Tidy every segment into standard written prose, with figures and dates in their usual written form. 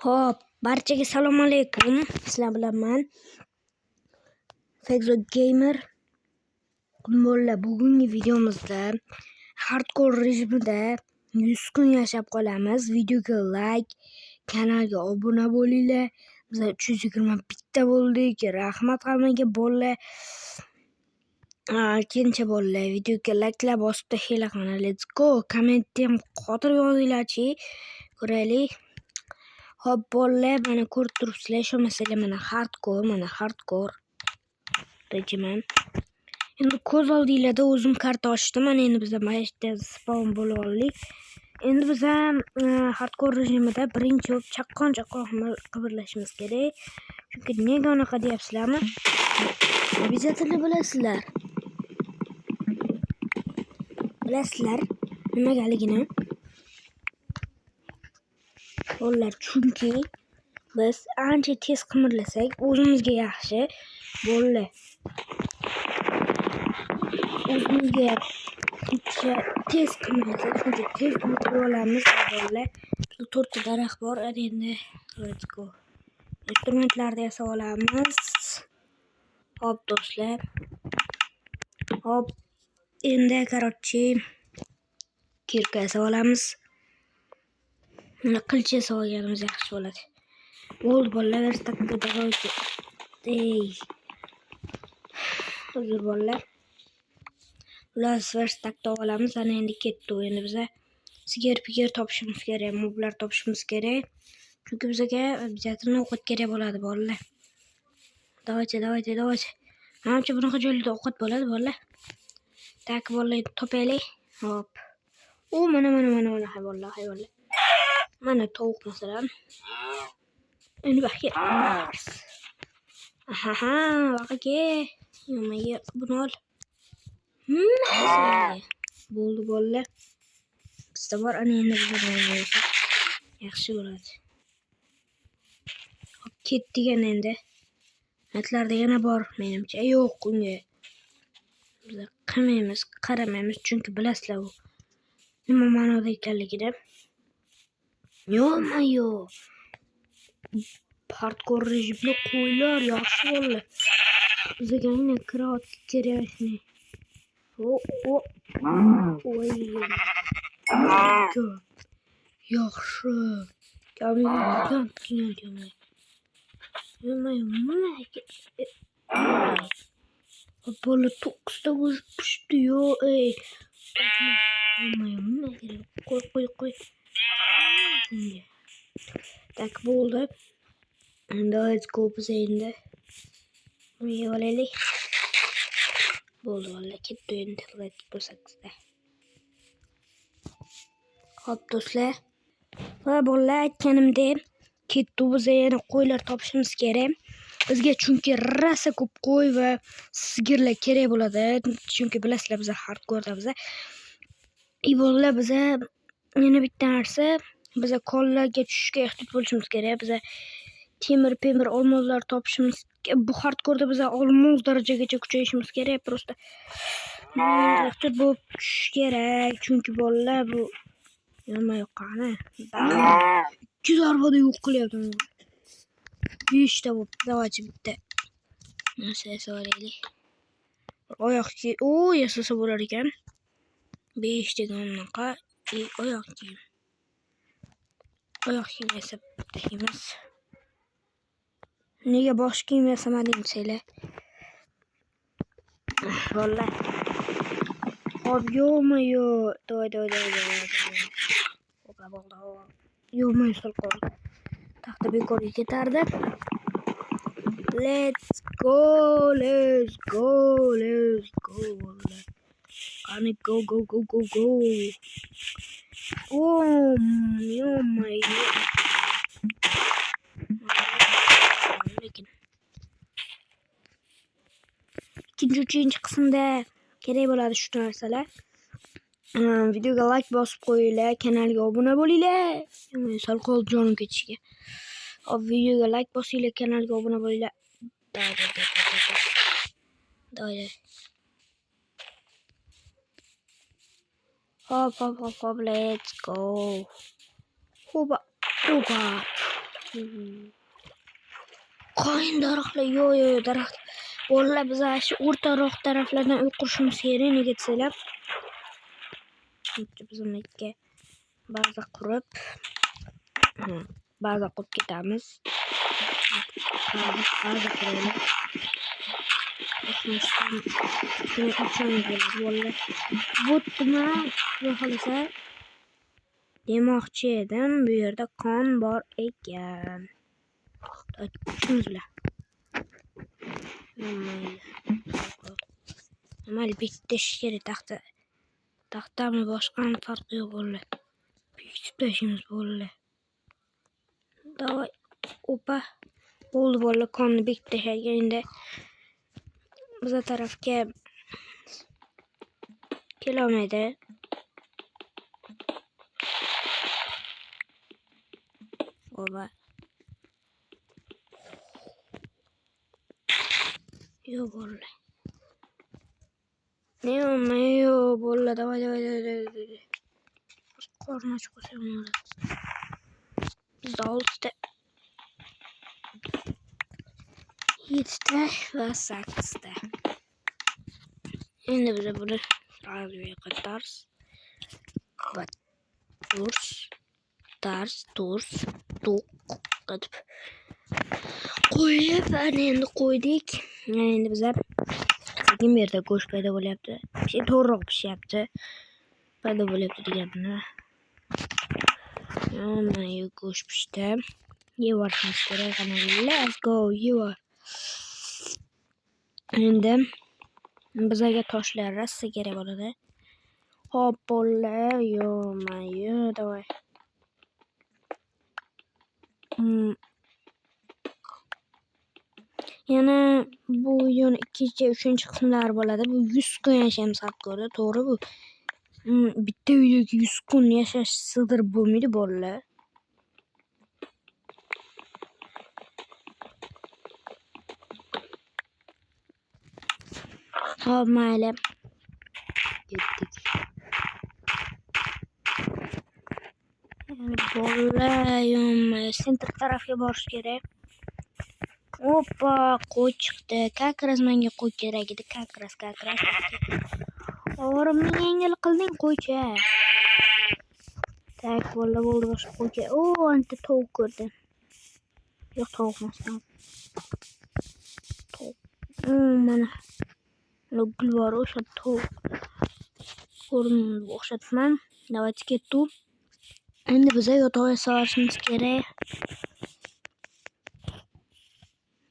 Hop, barchaga salom alaykum. Sizlar bilan men Fexo Gamer. Bo'llar, bugungi videomizda hardcore rejimida 100 kun yashab qolamiz. Videoga like, kanalga obuna bo'linglar. Biz 321 ta bo'ldik. Rahmat hammaga bo'llar. Kencha bo'llar. Videoga like'lar bosib tashlaylar qana. Let's go. Kommentda ham qotir yozinglar-chi. Ko'raylik. Hop bo'llar, mana ko'rib turibsizlar, ishonmasanglar mana hardcore rejimim. Endi ko'z oldinglarda o'zim karta ochdim. Mana endi biz mana yerda spawn bo'lib oldik. Endi biz ham hardcore rejimida birinchi bo'lib chaqqon qimirlashimiz kerak. Chunki nega unaqa deyapsizlarmi? Обязательно bilasizlar. Bilasizlar nimagaligini? Bo'llar, chunki biz ancha tez qimirlasak o'zimizga yaxshi. Bo'llar. O'zimizga tez qimirlasak, chunki tez bitirib olamiz. Bo'llar. 4 ta daraxt bor. Endi let's go. Instrumentlarni yasab olamiz. Hop do'stlar. Hop. Endi короче kirka yasab olamiz. Mana qilcha yasab olganimiz yaxshi bo'ladi. Bo'ldi bolalar, verstakda daroychi. Hozir bolalar. Ular verstakda olamiz. Ana endi ketdi. Endi biza sigir topishimiz kerak, moblar topishimiz kerak. Chunki bizga обязательно ovqat kerak bo'ladi bolalar. Давайте. Menimcha bunaqa joylarda ovqat bo'ladi bolalar. Tak bolalar topaylik. Hop. Mana hayvonlar. Mana tovuq masalan. Endi bakka. Bakka. Yo'q, buni ol. Bo'ldi bolalar. Bizda bor, ana endi bizga yaxshi bo'ladi. Hop, ketdik endi. Netlarda yana bor menimcha. Yo'q, unga biz qilmaymiz, qaramaymiz, chunki bilasizlar u nima ma'noda ekanligini. Yo'q. Hardcore rejimda qo'ylar yaxshi bo'ldi. Bizga yana kiraot kerakmi? Voy. Yaxshi. Kameradan qiynalganman. Apollo 9'da o'zib pishdi-yo, ey. Qo'y. Tak bo'ldi. Endi let's go biz endi. Bunga olaylik. Bo'ldi vallahi, ketdi endi. Let's go 8'da. Hop do'stlar. Va bolalar, aytganimdek ketdi, biz yana qo'ylar topishimiz kerak. Bizga chunki rasa ko'p qo'y va sigirlar kerak bo'ladi. Chunki bilasizlar biz hardcore'da biz. Bolalar biz yana bitta narsa, biz kollarga tushishga ehtiyot bo'lishimiz kerak. Biz temir, olmozlar topishimiz. Bu hardcore'da biz olmoz darajagacha kuchayishimiz kerak. Просто ehtiyot bo'lib tushish kerak. Chunki bolalar bu nima yoqqani? 2 zarbada yo'q qilyapti. 5 ta bo'lib, davaychi bitta. Narsa yasalaylik. Oyoq kiyim, yasasa bo'lar ekan. 5 degan unaqa, oyoq kiyim. Oyoq kiyim yasab tashlaymiz. Nega bosh kiyim yasamadim desanglar? Vallahi. Hop, yo'q. Doy. Hop, bo'ldi. Yo'q, sol qo'l. Taxta bekorga ketardi. Let's go. Ani go. Yo'q. Lekin ikkinchi qismda kerak bo'ladi shu narsalar. Videoga like bosib qo'yinglar, kanalga obuna bo'linglar. Sal qol jonim ketishiga. Hop, videoga like bosinglar, kanalga obuna bo'linglar. Doy. Hop, let's go. Hopa. Qo'yin daraxtlar yo'q daraxt. Bolalar biz shu o'rtaroq taraflardan uy qurishimiz kerak, nega desanglar. Bizimga ba'zi qurib ketamiz. Ba'zi qurib Bo'tdimi? Xudo xolasa demoqchi edim, bu yerda qon bor ekan. Tushungiz bilan. Mayli bitta kerak taxtami boshqani farqi yo'q bolalar. Bekitib tashlaymiz bolalar. Davay. Opa. Bo'ldi bolalar, qonni bekitib tashlagan. Endi biz tarafga kelolmaydi. Oba. Yo'q bolalar. Yo'q bolalar, davay. Qorni ochib qo'ysam bo'ladi. Bizda 6 7 va 8. Endi biz buni radioga qaytaramiz. Va turs qilib qo'yib, endi qo'ydik. Endi biz sekin bu yerda go'sht paydo bo'lyapti. To'g'riroq pishyapti. Paydo bo'lyapti deganimni. Mana go'sht pishdi. Yevorimiz kerak. Let's go, yevar. Endi bizga toshlar rassa kerak bo'ladi. Hop bolalar, davay. Yana bu videoning 2-3 qismlari bo'ladi. Bu 100 kun yashaymiz haqida, to'g'ri bu. Bitta videoga 100 kun yashash sig'dirib bo'lmaydi bolalar. Hop, mayli. Ketdik. Bolalar, sentr tarafga borish kerak. Opa, qo'y chiqdi. Kakras menga qo'y kerak edi. Kakras. O'g'rimni yengil qilding qo'ycha. Tak, bo'ldi boshqa qo'ycha. Anta tovuq ko'rdim. Yo'q, tovuq emas. Tovuq. Mana. Gul bor o'sha tovuq. Ko'rdim, o'xshatman. Давайте ketdik. Endi biz yotoq yasalashimiz kerak.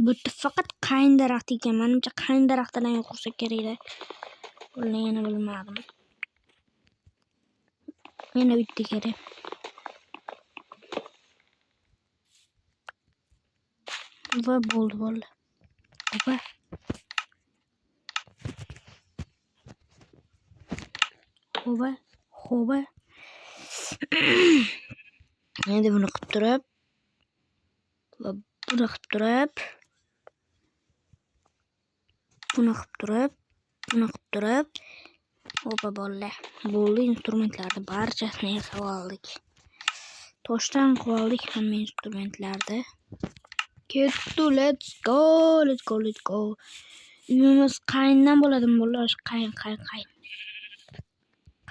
Bu faqat qayin daraxti ekan. Menimcha qayin daraxtidan qursa kerak edi. Buni yana bilmadim. Yana bitta kerak. Va bo'ldi. Opa. Xo'ba. Endi buni qilib turib va buni qilib turib. Opa bolalar. Bo'ldi, instrumentlarni barchasini yasab oldik. Toshdan qilib oldik hamma instrumentlarni. Ketdi, let's go. Uyimiz qayindan bo'ladimi bolalar? Qayin.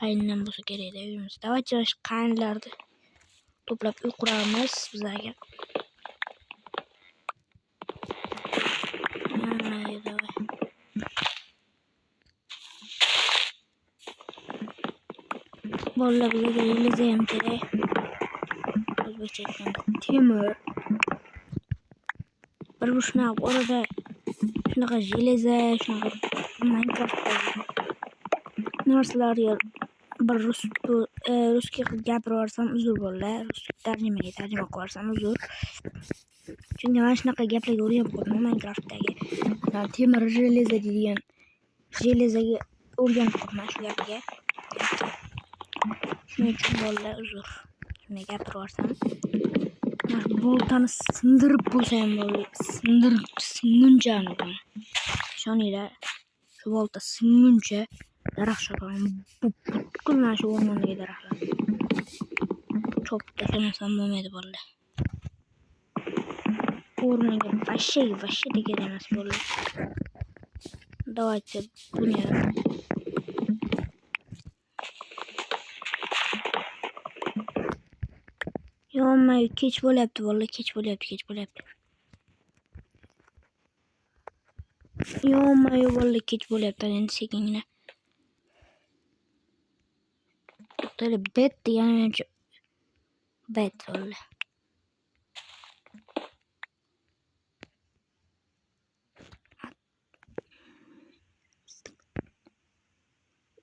Qayindan bo'lsa kerak edi uyimiz. Davaychi qayinlarni to'plab uy quramiz bizlarga. Bolalar bizga yeliza ham kerak. O'zbekcha aytganda temir. Bir shunaqa orada shunaqa железо, shunaqa Minecraftda narsalar bir ruscha gapirib yuborsam uzr bolalar. Tarjima qilib yuborsam uzr. Chunki men shunaqa gaplarga o'rganib qoldim Minecraftdagi. Temir железо deydigan железоga o'rganib qoldim shu gapga. Shuning uchun bolalar uzr. Shunday gapirib yuborsam. Boltani sindirib bo'lsa ham bo'ldi. Singuncha ishoninglar, shu bolta singuncha daraxt shoxlarini butkul mana shu o'rmondagi daraxtlar chopib tashlamasam bo'lmaydi bolalar. o'rniga вообще de kerak emas bo'ldi. Давайте buni Yo'may, kech bo'lyapti vallahi, kech bo'lyapti. Yo'may, vallahi kech bo'lyapti, endi sekingina. To'xtali, bet degani menimcha bet vallahi.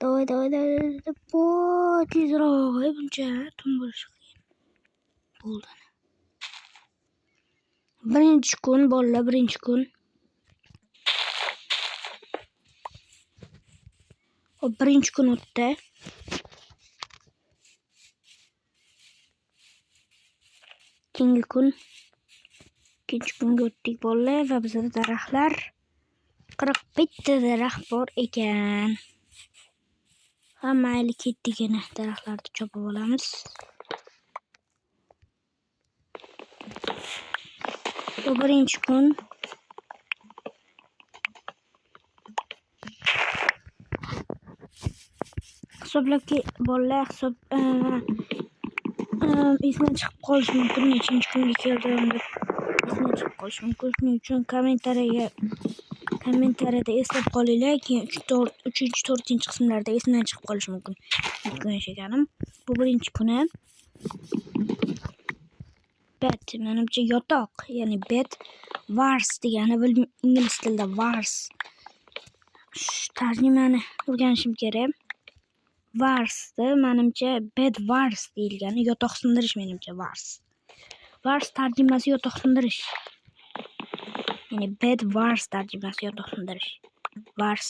Давай. Tezroq, buncha tun bo'lishi qiyin. Bo'ldi. Birinchi kun bolalar, birinchi kun. Birinchi kun o'tdi. Ikkinchi kun. Ikkinchi kunga o'tdik bolalar va bizda daraxtlar 41 ta daraxt bor ekan. Ha, mayli ketdigina daraxtlarni chopib olamiz. Bu birinchi kun. Hisoblabki bolalar esdan chiqib qolish mumkin, nechinchi kunga keldim deb esdan chiqib qolish mumkin. Shuning uchun kommentariyada eslab qolinglar, keyin 3-chi, 4-chi qismlarda esdan chiqib qolish mumkin. Eganim, bu birinchi kuni. Bet menimcha yotoq, ya'ni bet vars degani ingliz tilida vars. Tarjimani o'rganishim kerak. Varsda menimcha bed vars deyilgani, yotoq sindirish menimcha vars. Vars tarjimasi yotoq sindirish. Ya'ni bed vars tarjimasi yotoq sindirish. Vars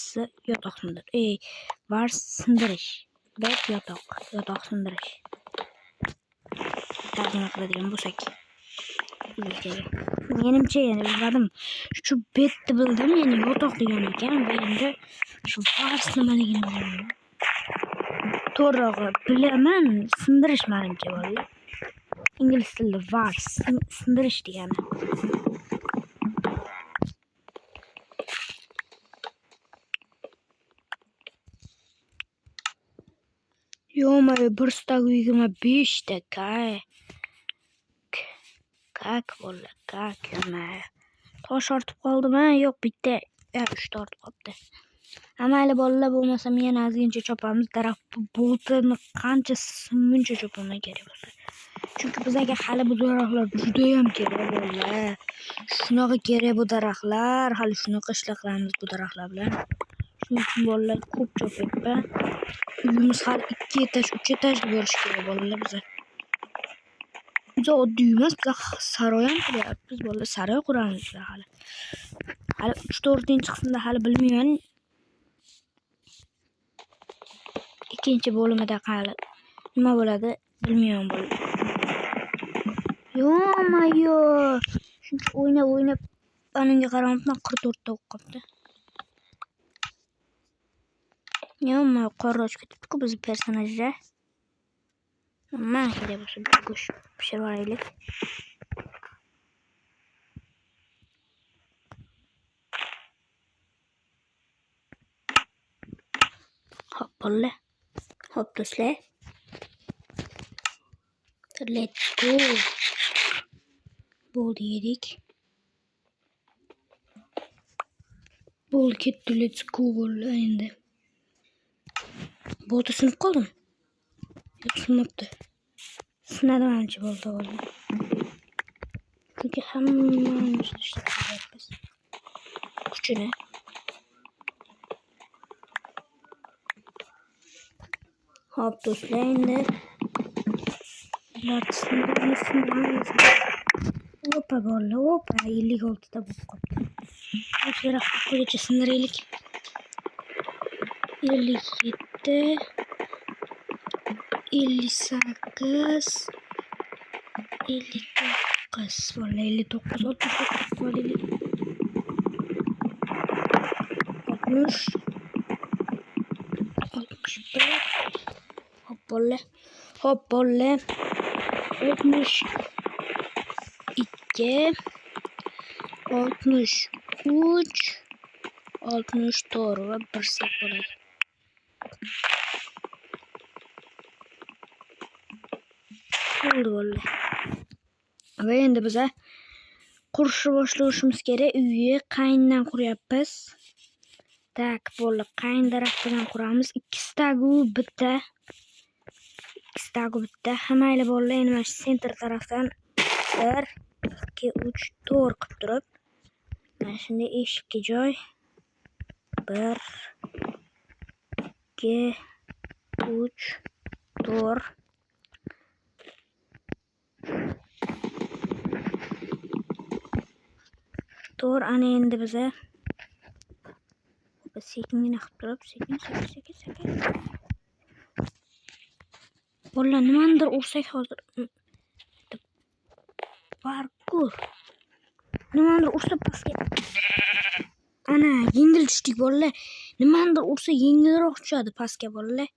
yotoq sindirish. Vars sindirish. Bed yotoq sindirish. Tarjima qiladigan bo'lsak. Menimcha yani bilmadim. Shu betni bildim, ya'ni yotoq degan ekan, va endi shu vars nimaligini bilmadim. To'g'rirog'i bilaman, sindirish menimcha bolalar. Ingliz tilida vars sindirish degani. Yo'may, bir stak 25 ta kak bolalar, kak yo'may. Tosh ortib qoldimi? Yo'q, bitta 3 ta ortib qolibdi. Amayli bolalar, bo'lmasa yana ozgincha chopamiz. Daraxt bo'ltini qancha muncha chopolmay kerak bo'lsa. Chunki bizga hali bu daraxtlar juda ham kerak bolalar. Shunaqa kerak bu daraxtlar, hali shunaqa ishlar qilamiz bu daraxtlar bilan. Shuning uchun bolalar ko'p chopyapman. Uyimiz hali 2 etaj, 3 etajli bo'lishi kerak bolalar bizga. Biz oddiy emas, biz saroy ham quryapmiz bolalar, saroy quramiz hali. Hali 3-4-chi qismda hali bilmayman. Ikkinchi bo'limida hali nima bo'ladi bilmayman bolalar. Yo'mayo. Shuncha o'ynab anunga qaramabman, 44 ta o'q qopti. Yo'may, qorroch ketibdi-ku biz personajlar. Nima kerak bo'lsa go'sht pishirib olaylik. Hop bolalar. Hop do'stlar. Let's go. Bo'ldi yedik. Bo'ldi ketdi, let's go bolalar endi. Bo'ldi sinib qoldim. Yo'q, sinmabdi. Sinadi menimcha bo'ldi. Chunki hammamiz ishlayapmiz. Kuchini. Hop do'stlar, endi Opa bolalar, opa 56 ta bo'lib qoldi. O'shara qo'licha sindiraylik. 57 58 59 vallahi 59 69 vallahi 60 61 hop bolalar 62 63 64 va 1 sek bo'ladi. Bo'ldi bo'ldi. Va endi biz qurishni boshlashimiz kerak. Uyni qayindan quryapmiz. Tak, bo'ldi. Qayin daraxtidan quramiz. 2 stagu bitta. 2 stagu bitta. Hammayli bo'ldi. Endi mana shu sentr tarafdan 1 2 3 4 qilib turib. Mana shunday eshikka joy. 1 2 3 4 To'g'ri, ana endi biza sekingina qilib turib, sekin. Bolalar nimanidir ursak hozir. Parkur. Nimanidir ursa pastga. Ana, yengil tushdik bolalar. Nimanidir ursa yengilroq tushadi pastga bolalar.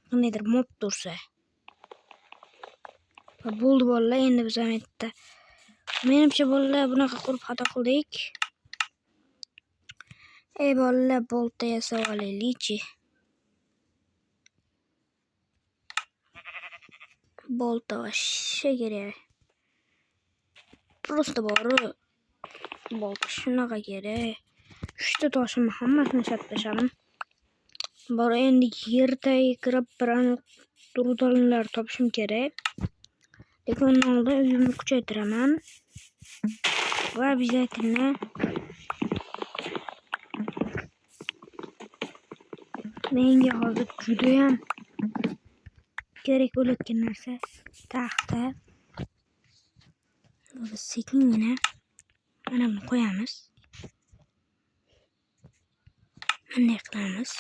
Qandaydir mob tursa. Bo'ldi bolalar, endi biz ham yerda. Menimcha bolalar bunaqa qurib xato qildik. Ey bolalar, bolta yasab olaylik-chi. Bolta vashshe kerak. Просто bori bolta shunaqa kerak. 3 ta toshimni hammasini shatlashadim. Bori endi yertaga kirib bir durdolinlar topishim kerak. Lekin undan oldin uyimni kuchaytiraman. Va обязательно menga hozir juda ham kerak bo'layotgan narsa taxta. Biz sekingina mana buni qo'yamiz. Bunday qilamiz.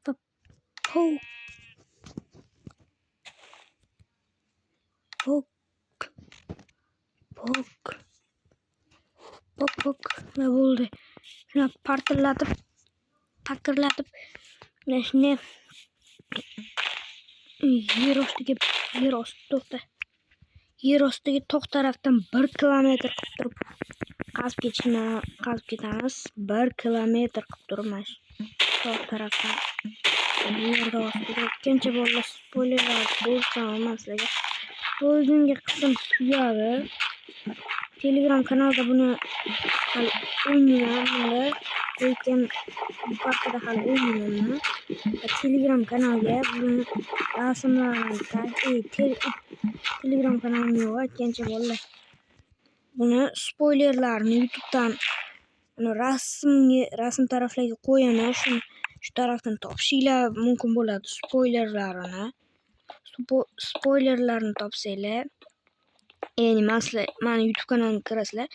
Pok. Va bo'ldi. Shuni partillatib, takirlatib, shuni yer ostiga tog' tarafdan 1 kilometr qilib turib qazib ketamiz. 1 kilometr qilib turib mana shu tog' tarafdan yerda ostiga ketgancha bolalar spoilerlar bo'lsa sizlarga. Bugungi qism tugadi. Telegram kanalda buni hal o'ynamayman. Lekin bu haqida hal o'ynamayman. Telegram kanalga buni rasmlarni Telegram kanalim yo'q aytgancha bolalar. Buni spoilerlarni YouTube'dan rasm taraflarga qo'yaman. Shu tarafdan topishinglar mumkin bo'ladi spoilerlarni. Spoilerlarni topsanglar, ya'ni mana YouTube kanalimga kirasizlar,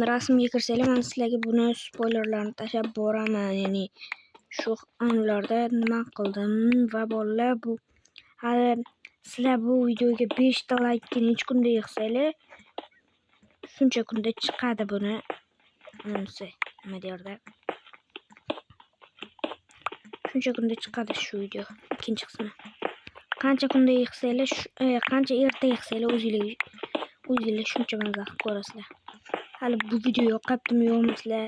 rasmga kirsanglar, men sizlarga buni spoilerlarni tashlab boraman. Ya'ni shu anlarda nima qildim va bolalar, bu hali sizlar bu videoga 5 ta like necha kunda yig'sanglar, shuncha kunda chiqadi buni. Nima derdi? Shuncha kunda chiqadi shu video ikkinchi qismi. Qancha kunda yig'sanglar, qancha erta yig'sanglar o'zingizlar shuncha maza qilib ko'rasizlar. Hali bu video yoqyaptimi yo'qmi sizlar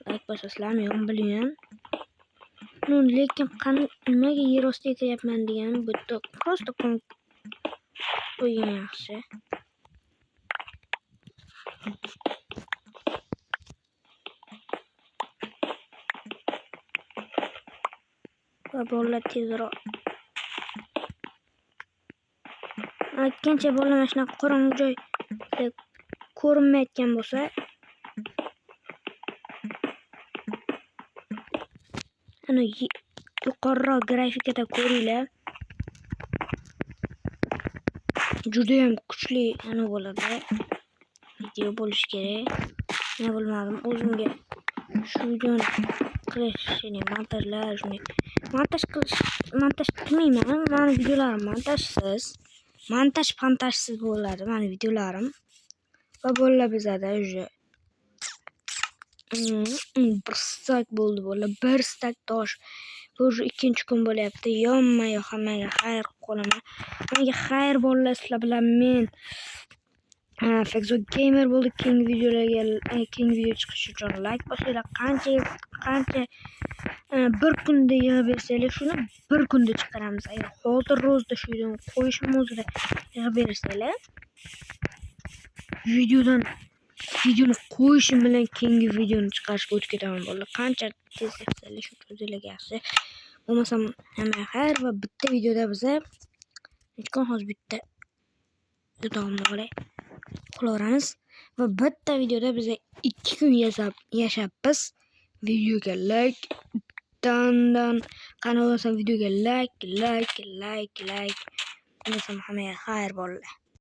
like bosasizlarmi yo'qmi bilmayman. Lekin nimaga yer ostiga kiryapman degan bu yerda просто qo'ygan yaxshi. Va bolalar tezroq aytgancha bolalar mana shunaqa qorong'u joy ko'rinmayotgan bo'lsa, ana yuqoriroq grafikada ko'ringlar. Juda ham kuchli ana bo'ladi. Video bo'lishi kerak. Men bilmadim, o'zimga shu videoni qilishni montaj qilmayman. Meni videolarim montajsiz bo'ladi meni videolarim. Va bolalar bizada уже 1 stak bo'ldi bolalar. 1 stak tosh. уже ikkinchi kun bo'lyapti. Yonmay hammaga xayr qolaman. Hammaga xayr bolalar, sizlar bilan men Fexo Gamer bo'ldik. Keyingi video chiqishi uchun like bosinglar. Qancha bir kunda yig'ib bersanglar, shuni bir kunda chiqaramiz. Agar hozir ro'zda shu videoni qo'yishim o'zida yig'ib bersanglar, videoni qo'yishim bilan keyingi videoni chiqarishga o'tib ketaman bo'ldi. Qancha tez yig'sanglar shuncha o'zinglarga yaxshi. Bo'lmasam hamma xayr va bitta videoda biza hozir bitta davomli bo'lay. Qilaveramiz va bitta videoda biza 2 kun yashab videoga like qani bo'lsa videoga like. Bo'lmasam hammaga xayr bo'ldi.